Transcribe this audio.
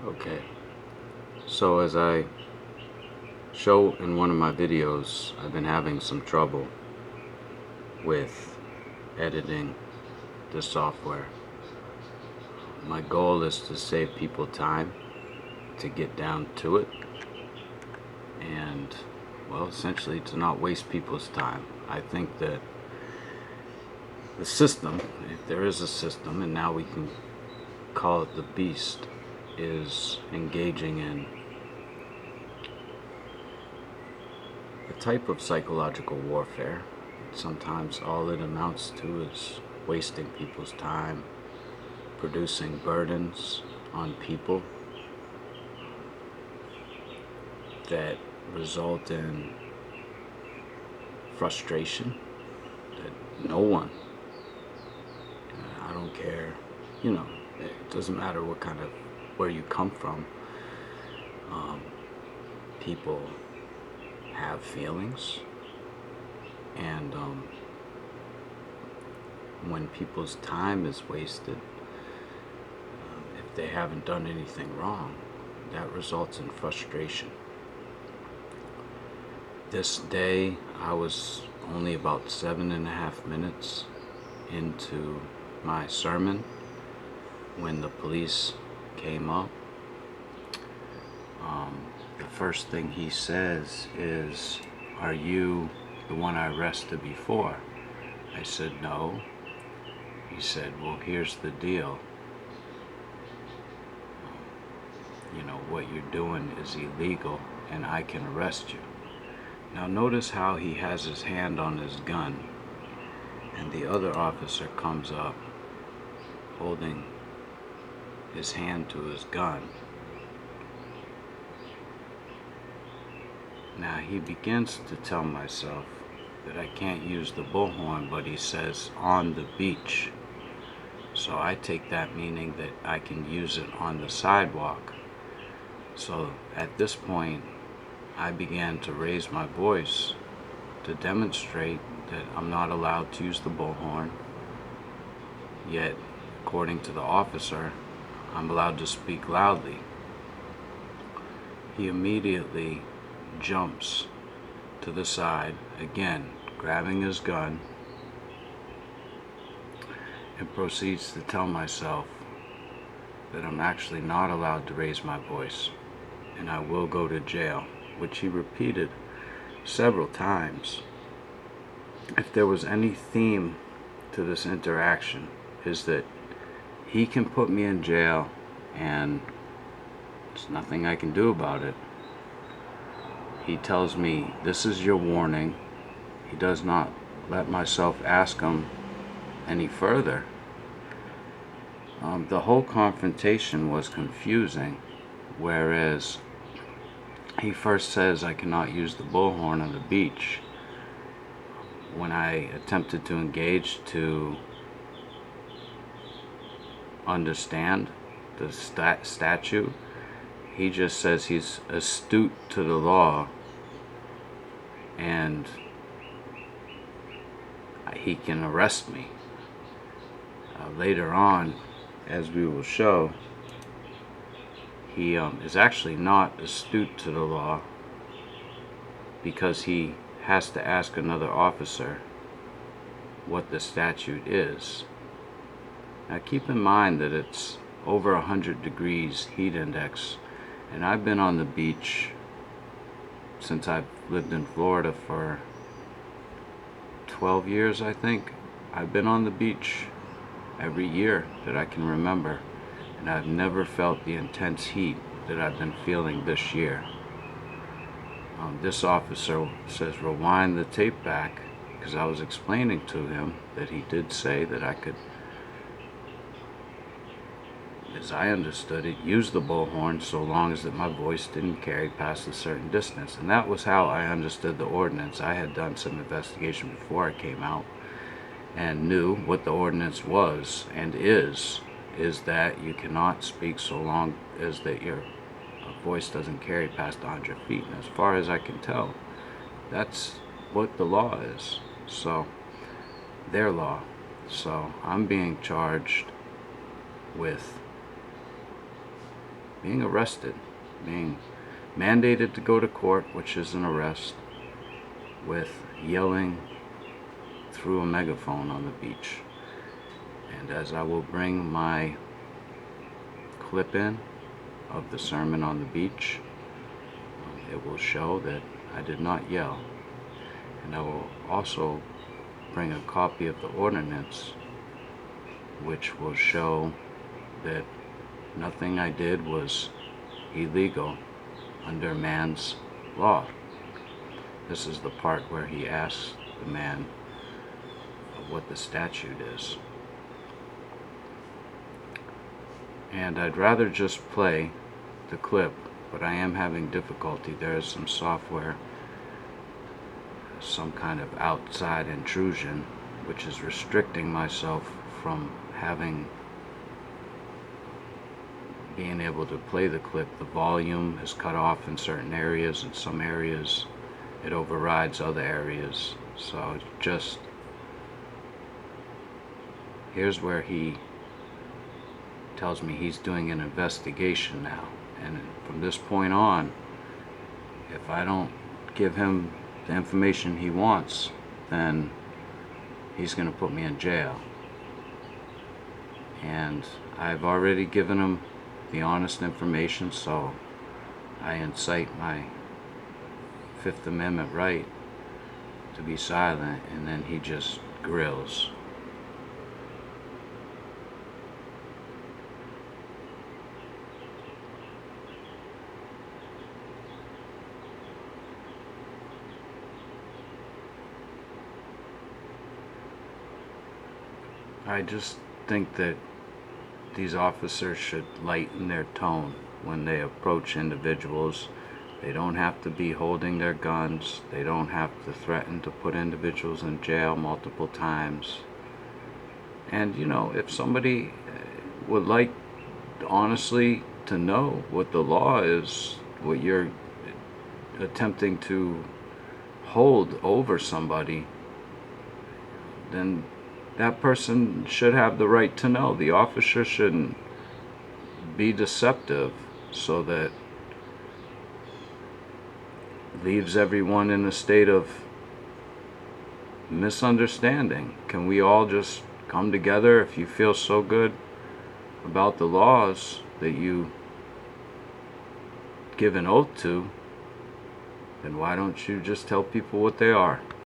Okay, so as I show in one of my videos, I've been having some trouble with editing the software. My goal is to save people time, to get down to it, and, well, essentially to not waste people's time. I think that the system, if there is a system, and now we can call it the beast, is engaging in a type of psychological warfare. Sometimes all it amounts to is wasting people's time, producing burdens on people that result in frustration that no one, I don't care, it doesn't matter where you come from, people have feelings, and when people's time is wasted, if they haven't done anything wrong, that results in frustration. This day, I was only about 7.5 minutes into my sermon when the police came up. The first thing he says is, "Are you the one I arrested before?" I said, "No." He said, "Well, here's the deal. What you're doing is illegal and I can arrest you." Now notice how he has his hand on his gun, and the other officer comes up holding his hand to his gun. Now he begins to tell myself that I can't use the bullhorn, but he says on the beach. So I take that meaning that I can use it on the sidewalk. So at this point, I began to raise my voice to demonstrate that I'm not allowed to use the bullhorn, yet according to the officer, I'm allowed to speak loudly. He immediately jumps to the side, again grabbing his gun, and proceeds to tell myself that I'm actually not allowed to raise my voice and I will go to jail, which he repeated several times. If there was any theme to this interaction, is that he can put me in jail and there's nothing I can do about it. He tells me, "This is your warning." He does not let myself ask him any further. The whole confrontation was confusing, whereas he first says I cannot use the bullhorn on the beach. When I attempted to engage to understand the statute, he just says he's astute to the law and he can arrest me. Later on, as we will show, he is actually not astute to the law because he has to ask another officer what the statute is. Now keep in mind that it's over 100 degrees heat index, and I've been on the beach since I've lived in Florida for 12 years, I think. I've been on the beach every year that I can remember, and I've never felt the intense heat that I've been feeling this year. This officer says rewind the tape back, because I was explaining to him that he did say that I could, as I understood it, use the bullhorn so long as that my voice didn't carry past a certain distance. And that was how I understood the ordinance. I had done some investigation before I came out and knew what the ordinance was and is that you cannot speak so long as that your voice doesn't carry past 100 feet. And as far as I can tell, that's what the law is. So, their law. So, I'm being charged with being arrested, being mandated to go to court, which is an arrest, with yelling through a megaphone on the beach. And as I will bring my clip in of the sermon on the beach, it will show that I did not yell. And I will also bring a copy of the ordinance, which will show that nothing I did was illegal under man's law. This is the part where he asks the man what the statute is. And I'd rather just play the clip, but I am having difficulty. There is some software, some kind of outside intrusion, which is restricting myself from being able to play the clip. The volume is cut off in certain areas. In some areas it overrides other areas. So just here's where he tells me he's doing an investigation now, and from this point on, if I don't give him the information he wants, then he's going to put me in jail. And I've already given him the honest information, so I incite my Fifth Amendment right to be silent, and then he just grills. I just think that these officers should lighten their tone when they approach individuals. They don't have to be holding their guns. They don't have to threaten to put individuals in jail multiple times. And you know, if somebody would like honestly to know what the law is, what you're attempting to hold over somebody, then that person should have the right to know. The officer shouldn't be deceptive so that leaves everyone in a state of misunderstanding. Can we all just come together? If you feel so good about the laws that you give an oath to, then why don't you just tell people what they are?